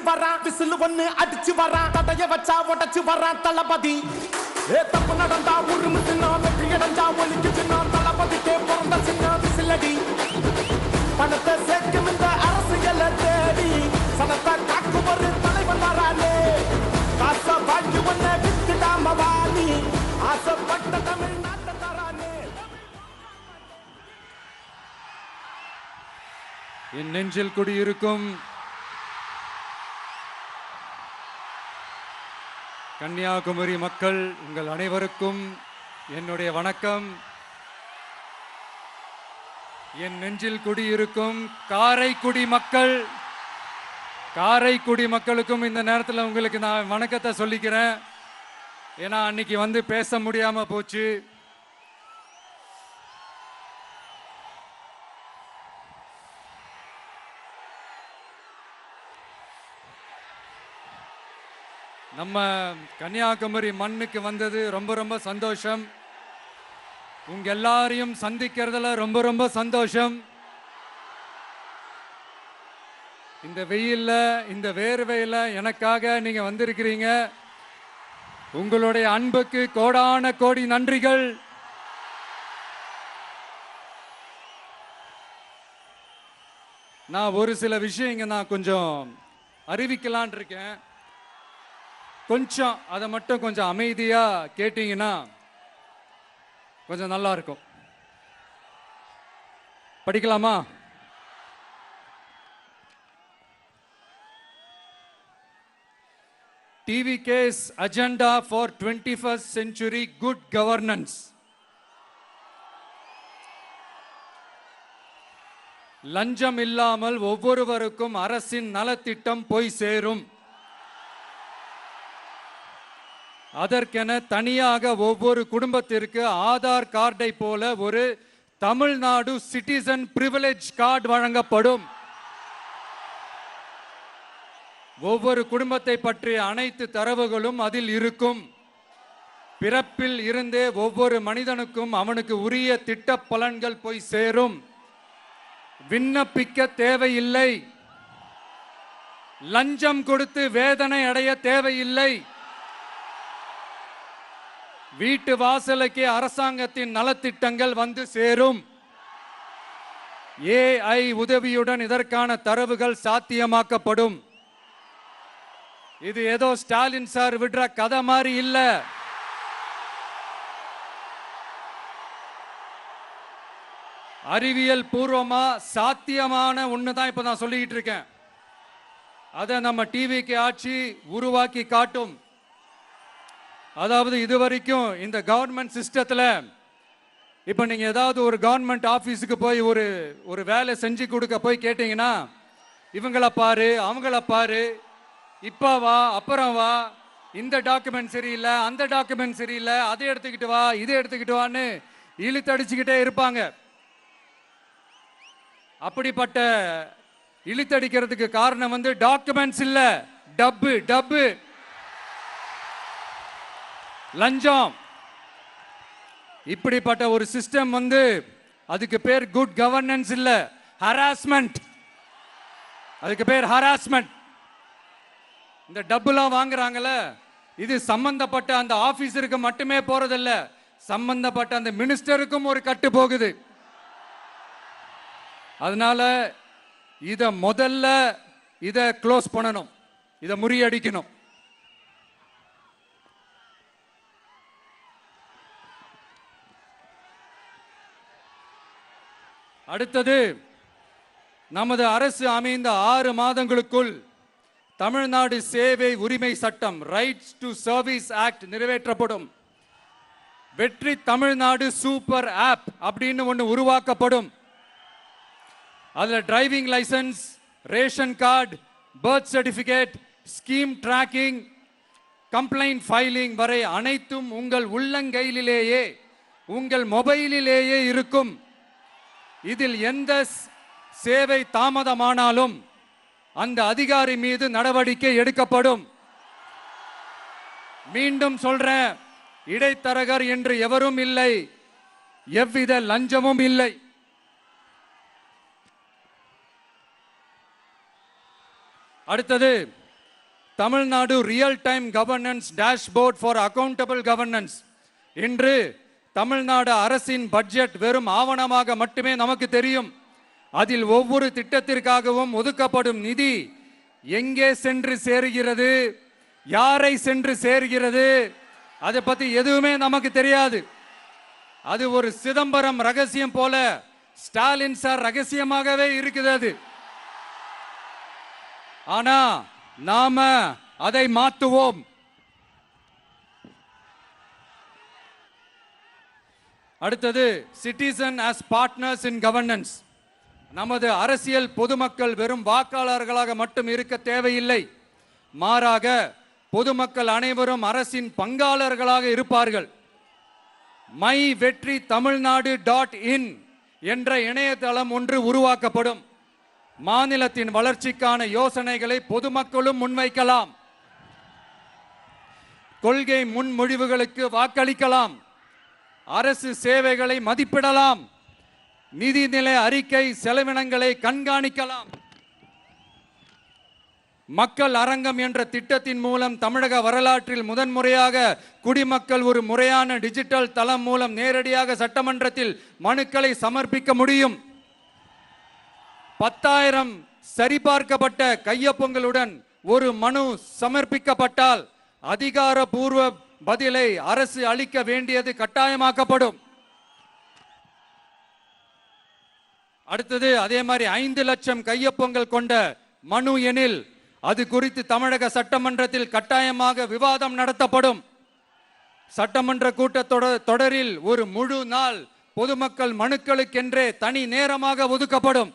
வரான் விசில் ஒண்ணு அடிச்சு வரான் தடைய வச்சா உடைச்சு வரான் தளபதி தப்பு நடந்தா உருமு சின்ன வெற்றி அடைஞ்சா ஒலிக்கு சின்ன தளபதிக்கே பிறந்த சின்ன விசிலடி பணத்தை சேர்க்கும் இந்த அரசியலை தேடி சனத்தை காக்கும் ஒரு தலைவன் வரானே காசை வாங்கி ஒன்ன வித்துடாம வாணி ஆசைப்பட்ட தமிழ்நாட்டை தரானே என் நெஞ்சில் குடியிருக்கும் கன்னியாகுமரி மக்கள் உங்கள் அனைவருக்கும் என்னுடைய வணக்கம். என் நெஞ்சில் குடியிருக்கும் காரைக்குடி மக்களுக்கும் இந்த நேரத்தில் உங்களுக்கு நான் வணக்கத்தை சொல்லிக்கிறேன். ஏன்னா அன்னைக்கு வந்து பேச முடியாம போச்சு. நம்ம கன்னியாகுமரி மண்ணுக்கு வந்தது ரொம்ப ரொம்ப சந்தோஷம். உங்க எல்லாரையும் சந்திக்கிறதுல ரொம்ப ரொம்ப சந்தோஷம். இந்த வெயில்ல இந்த வேர்வையில எனக்காக நீங்க வந்திருக்கிறீங்க. உங்களுடைய அன்புக்கு கோடான கோடி நன்றிகள். நான் ஒரு சில விஷயங்க நான் கொஞ்சம் அறிவிக்கலான் இருக்கேன். கொஞ்சம் அதை மட்டும் கொஞ்சம் அமைதியா கேட்டீங்கன்னா கொஞ்சம் நல்லா இருக்கும். படிக்கலாமா? TVK's agenda for 21st century good governance. லஞ்சம் இல்லாமல் ஒவ்வொருவருக்கும் அரசின் நலத்திட்டம் போய் சேரும். அதற்கென தனியாக ஒவ்வொரு குடும்பத்திற்கு ஆதார் கார்டை போல ஒரு தமிழ்நாடு சிட்டிசன் பிரிவிலேஜ் கார்டு வழங்கப்படும். ஒவ்வொரு குடும்பத்தை பற்றிய அனைத்து தரவுகளும் அதில் இருக்கும். பிறப்பில் இருந்தே ஒவ்வொரு மனிதனுக்கும் அவனுக்கு உரிய திட்ட பலன்கள் போய் சேரும். விண்ணப்பிக்க தேவையில்லை. லஞ்சம் கொடுத்து வேதனை அடைய தேவையில்லை. வீட்டு வாசலுக்கே அரசாங்கத்தின் நலத்திட்டங்கள் வந்து சேரும். AI உதவியுடன் இதற்கான தரவுகள் சாத்தியமாக்கப்படும். இது ஏதோ ஸ்டாலின் சார் விடுற கதை மாதிரி இல்ல. அறிவியல் பூர்வமா சாத்தியமான ஒண்ணுதான் இப்ப நான் சொல்லிட்டு இருக்கேன். அதை நம்ம டிவிக்கு ஆட்சி உருவாக்கி காட்டும். அதாவது இதுவரைக்கும் இந்த கவர்மெண்ட் சிஸ்டத்தில் இப்போ நீங்கள் ஏதாவது ஒரு கவர்மெண்ட் ஆஃபீஸுக்கு போய் ஒரு வேலை செஞ்சு கொடுக்க போய் கேட்டிங்கன்னா இவங்கள பாரு அவங்கள பாரு இப்போ வா அப்புறம் வா இந்த டாக்குமெண்ட் சரியில்லை அந்த டாக்குமெண்ட் சரியில்லை அதை எடுத்துக்கிட்டு வா இதை எடுத்துக்கிட்டு வான்னு இழுத்தடிச்சுக்கிட்டே இருப்பாங்க. அப்படிப்பட்ட இழுத்தடிக்கிறதுக்கு காரணம் வந்து டாக்குமெண்ட்ஸ் இல்லை, டப்பு லஞ்சம். இப்படிப்பட்ட ஒரு சிஸ்டம் வந்து அதுக்கு பேர் குட் கவர்னன்ஸ் இல்ல, ஹராஸ்மெண்ட். அதுக்கு பேர் ஹராஸ்மெண்ட். இந்த டப்புலாம் வாங்குறாங்கல்ல, இது சம்பந்தப்பட்ட அந்த ஆபீசருக்கு மட்டுமே போறதில்ல, சம்பந்தப்பட்ட அந்த மினிஸ்டருக்கும் ஒரு கட்டு போகுது. அதனால முதல்ல இதை க்ளோஸ் பண்ணணும், இதை முறியடிக்கணும். அடுத்தது, நமது அரசு அமைந்த 6 மாதங்களுக்குள் தமிழ்நாடு சேவை உரிமை சட்டம் ரைட்ஸ் டு சர்வீஸ் ஆக்ட் நிறைவேற்றப்படும். வெற்றி தமிழ்நாடு சூப்பர் ஆப் அப்படின்னு ஒன்று உருவாக்கப்படும். அதில் driving licence, ration card, birth certificate, scheme tracking, complaint filing வரை அனைத்தும் உங்கள் உள்ளங்கையிலேயே உங்கள் மொபைலிலேயே இருக்கும். இதில் எந்த சேவை தாமதமானாலும் அந்த அதிகாரி மீது நடவடிக்கை எடுக்கப்படும். மீண்டும் சொல்றேன், இடைத்தரகர் என்று எவரும் இல்லை, எவ்வித லஞ்சமும் இல்லை. அடுத்தது, Tamil Nadu real time governance dashboard for accountable governance. இன்று தமிழ்நாடு அரசின் பட்ஜெட் வெறும் ஆவணமாக மட்டுமே நமக்கு தெரியும். அதில் ஒவ்வொரு திட்டத்திற்காகவும் ஒதுக்கப்படும் நிதி எங்கே சென்று சேருகிறது, யாரை சென்று சேர்கிறது, அதை பத்தி எதுவுமே நமக்கு தெரியாது. அது ஒரு சிதம்பரம் ரகசியம் போல ஸ்டாலின் சார் ரகசியமாகவே இருக்குது அது. ஆனா நாம அதை மாற்றுவோம். அடுத்தது சிட்டிசன் ஆஸ் பார்ட்னர்ஸ் இன் கவர்னன்ஸ். நமது அரசியல் பொதுமக்கள் வெறும் வாக்காளர்களாக மட்டும் இருக்க தேவையில்லை. மாறாக பொதுமக்கள் அனைவரும் அரசின் பங்காளர்களாக இருப்பார்கள். மை வெற்றி தமிழ்நாடு .in என்ற இணையதளம் ஒன்று உருவாக்கப்படும். மாநிலத்தின் வளர்ச்சிக்கான யோசனைகளை பொதுமக்களும் முன்வைக்கலாம். கொள்கை முன்மொழிவுகளுக்கு வாக்களிக்கலாம். அரசு சேவைகளை மதிப்பிடலாம். நிதிநிலை அறிக்கை செலவினங்களை கண்காணிக்கலாம். மக்கள் அரங்கம் என்ற திட்டத்தின் மூலம் தமிழக வரலாற்றில் முதன்முறையாக குடிமக்கள் ஒரு முறையான டிஜிட்டல் தளம் மூலம் நேரடியாக சட்டமன்றத்தில் மனுக்களை சமர்ப்பிக்க முடியும். 10,000 சரிபார்க்கப்பட்ட கையொப்பங்களுடன் ஒரு மனு சமர்ப்பிக்கப்பட்டால் அதிகாரப்பூர்வ பதிலை அரசு அளிக்க வேண்டியது கட்டாயமாக்கப்படும். அடுத்தது அதே மாதிரி 5 லட்சம் கையொப்பங்கள் கொண்ட மனு எனில் அது குறித்து தமிழக சட்டமன்றத்தில் கட்டாயமாக விவாதம் நடத்தப்படும். சட்டமன்ற கூட்டத்தொடரில் ஒரு முழு நாள் பொதுமக்கள் மனுக்களுக்கென்றே தனி நேரமாக ஒதுக்கப்படும்.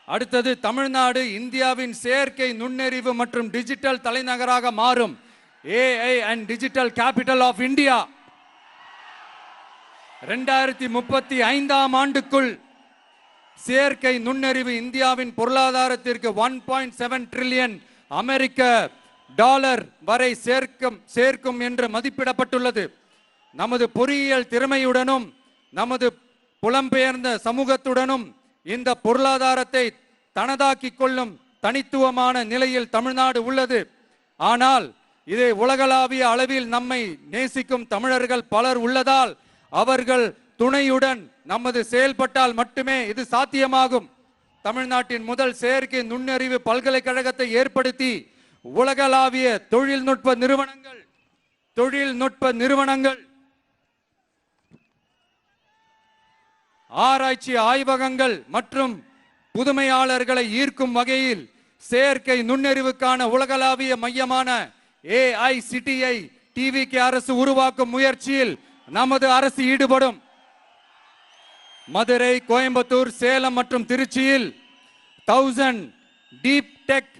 அடுத்தது தமிழ்நாடு இந்தியாவின் செயற்கை நுண்ணறிவு மற்றும் டிஜிட்டல் தலைநகராக மாறும். AI and digital capital of India. 2035ஆம் ஆண்டுக்குள் செயற்கை நுண்ணறிவு இந்தியாவின் பொருளாதாரத்திற்கு 1.7 டிரில்லியன் அமெரிக்க டாலர் வரை சேர்க்கும் என்று மதிப்பிடப்பட்டுள்ளது. நமது பொறியியல் திறமையுடனும் நமது புலம்பெயர்ந்த சமூகத்துடனும் இந்த பொருளாதாரத்தை தனதாக்கிக் கொள்ளும் தனித்துவமான நிலையில் தமிழ்நாடு உள்ளது. ஆனால் இதை உலகளாவிய அளவில் நம்மை நேசிக்கும் தமிழர்கள் பலர் உள்ளதால் அவர்கள் துணையுடன் நமது செயல்பட்டால் மட்டுமே இது சாத்தியமாகும். தமிழ்நாட்டின் முதல் செயற்கை நுண்ணறிவு பல்கலைக்கழகத்தை ஏற்படுத்தி உலகளாவிய தொழில்நுட்ப நிறுவனங்கள் ஆராய்ச்சி ஆய்வகங்கள் மற்றும் புதுமையாளர்களை ஈர்க்கும் வகையில் செயற்கை நுண்ணறிவுக்கான உலகளாவிய மையமான AICTI டிவிக்கு அரசு உருவாக்கும் முயற்சியில் நமது அரசு ஈடுபடும். மதுரை, கோயம்புத்தூர், சேலம் மற்றும் திருச்சியில் 1000 டீப் டெக்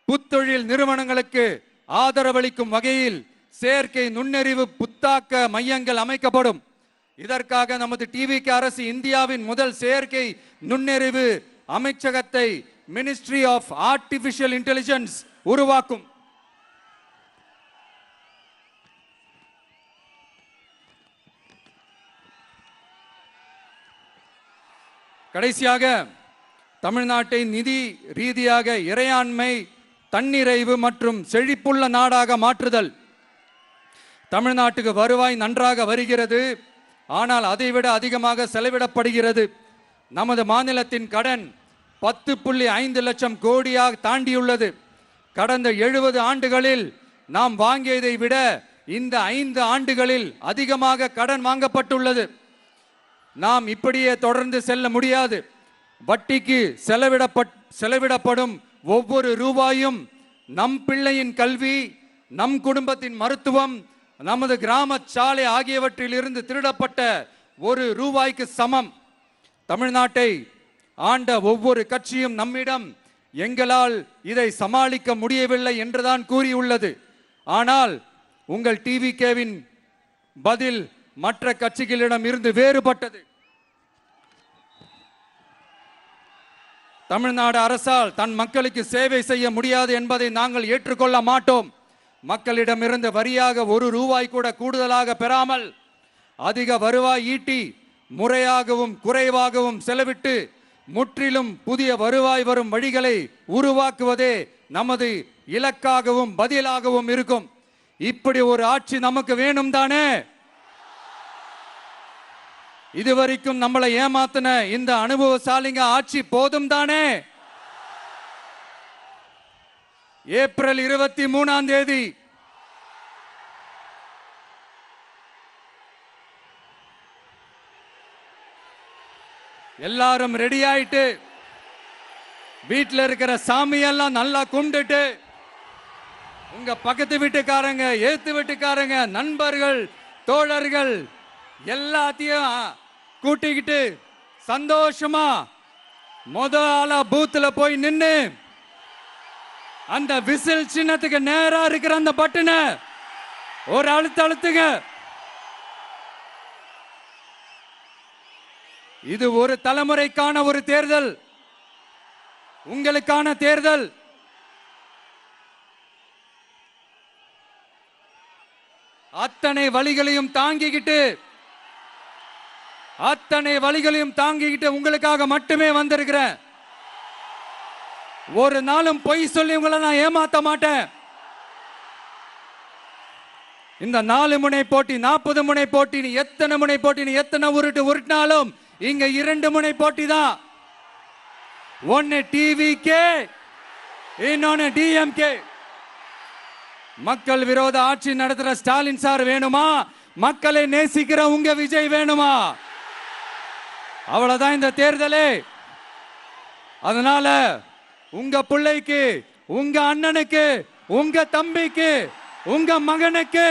புத்தொழில் நிறுவனங்களுக்கு ஆதரவளிக்கும் வகையில் செயற்கை நுண்ணறிவு புத்தாக்க மையங்கள் அமைக்கப்படும். இதற்காக நமது டிவிக்கு அரசு இந்தியாவின் முதல் செயற்கை நுண்ணறிவு அமைச்சகத்தை மினிஸ்ட்ரி ஆஃப் ஆர்டிபிஷியல் இன்டெலிஜென்ஸ் உருவாக்கும். கடைசியாக தமிழ்நாட்டை நிதி ரீதியாக இறையாண்மை, தன்னிறைவு மற்றும் செழிப்புள்ள நாடாக மாற்றுதல். தமிழ்நாட்டுக்கு வருவாய் நன்றாக வருகிறது, ஆனால் அதைவிட அதிகமாக செலவிடப்படுகிறது. நமது மாநிலத்தின் கடன் 10.5 லட்சம் கோடியாக தாண்டியுள்ளது. கடந்த 70 ஆண்டுகளில் நாம் வாங்கியதை விட இந்த 5 ஆண்டுகளில் அதிகமாக கடன் வாங்கப்பட்டுள்ளது. நாம் இப்படியே தொடர்ந்து செல்ல முடியாது. வட்டிக்கு செலவிடப்படும் ஒவ்வொரு ரூபாயும் நம் பிள்ளையின் கல்வி, நம் குடும்பத்தின் மருத்துவம், நமது கிராம சாலை ஆகியவற்றில் இருந்து திருடப்பட்ட ஒரு ரூபாய்க்கு சமம். தமிழ்நாட்டை ஆண்ட ஒவ்வொரு கட்சியும் நம்மிடம் எங்களால் இதை சமாளிக்க முடியவில்லை என்றுதான் கூறியுள்ளது. ஆனால் உங்கள் டிவிகேவின் பதில் மற்ற கட்சிகளிடம் இருந்து வேறுபட்டது. தமிழ்நாடு அரசால் தன் மக்களுக்கு சேவை செய்ய முடியாது என்பதை நாங்கள் ஏற்றுக்கொள்ள மாட்டோம். மக்களிடமிருந்து வரியாக ஒரு ரூபாய் கூட கூடுதலாக பெறாமல் அதிக வருவாய் ஈட்டி முறையாகவும் குறைவாகவும் செலவிட்டு முற்றிலும் புதிய வருவாய் வரும் வழிகளை உருவாக்குவதே நமது இலக்காகவும் பதிலாகவும் இருக்கும். இப்படி ஒரு ஆட்சி நமக்கு வேணும் தானே? இதுவரைக்கும் நம்மளை ஏமாத்தின இந்த அனுபவசாலிங்க ஆட்சி போதும் தானே? ஏப்ரல் 23 எல்லாரும் ரெடி ஆயிட்டு வீட்டில் இருக்கிற சாமியெல்லாம் நல்லா கும்பிட்டுட்டு உங்க பக்கத்து வீட்டுக்காரங்க, ஏத்து வீட்டுக்காரங்க, நண்பர்கள், தோழர்கள் எல்லாத்தையும் கூட்டிக்கிட்டு சந்தோஷமா ஆளா பூத்துல போய் நின்னு அந்த விசில் சின்னத்துக்கு நேரா இருக்கிற அந்த பட்டனை ஒரு அழுத்துங்க. இது ஒரு தலைமுறைக்கான ஒரு தேர்தல், உங்களுக்கான தேர்தல். அத்தனை வழிகளையும் தாங்கிக்கிட்டு உங்களுக்காக மட்டுமே வந்திருக்கிறேன். ஒரு நாளும் பொய் சொல்லி உங்களை நான் ஏமாத்த மாட்டேன். இந்த 4 முனை போட்டி, 40 முனை போட்டி, நீ எத்தனை முனை போட்டி, நீ எத்தனை உருட்டினாலும் இங்க 2 முனை போட்டி தான். ஒன்னு டிவிகே, இன்னொன்னு டிஎம்கே. மக்கள் விரோத ஆட்சி நடத்துற ஸ்டாலின் சார் வேணுமா? மக்களை நேசிக்கிற உங்க விஜய் வேணுமா? அவ்வளவுதான் இந்த தேர்தலே. அதனால உங்க பிள்ளைக்கு, உங்க அண்ணனுக்கு, உங்க தம்பிக்கு, உங்க மகனுக்கு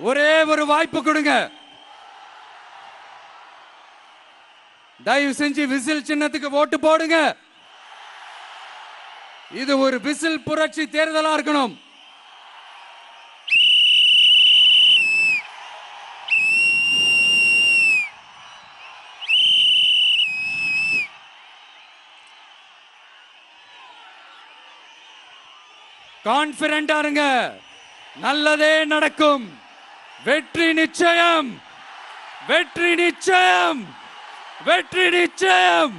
ஒரே ஒரு வாய்ப்பு கொடுங்க. தயவு செஞ்சு விசில் சின்னத்துக்கு ஓட்டு போடுங்க. இது ஒரு விசில் புரட்சி தேர்தலா இருக்கணும். கான்பிடென்டா இருங்க, நல்லதே நடக்கும். வெற்றி நிச்சயம், வெற்றி நிச்சயம், வெற்றி நிச்சயம்.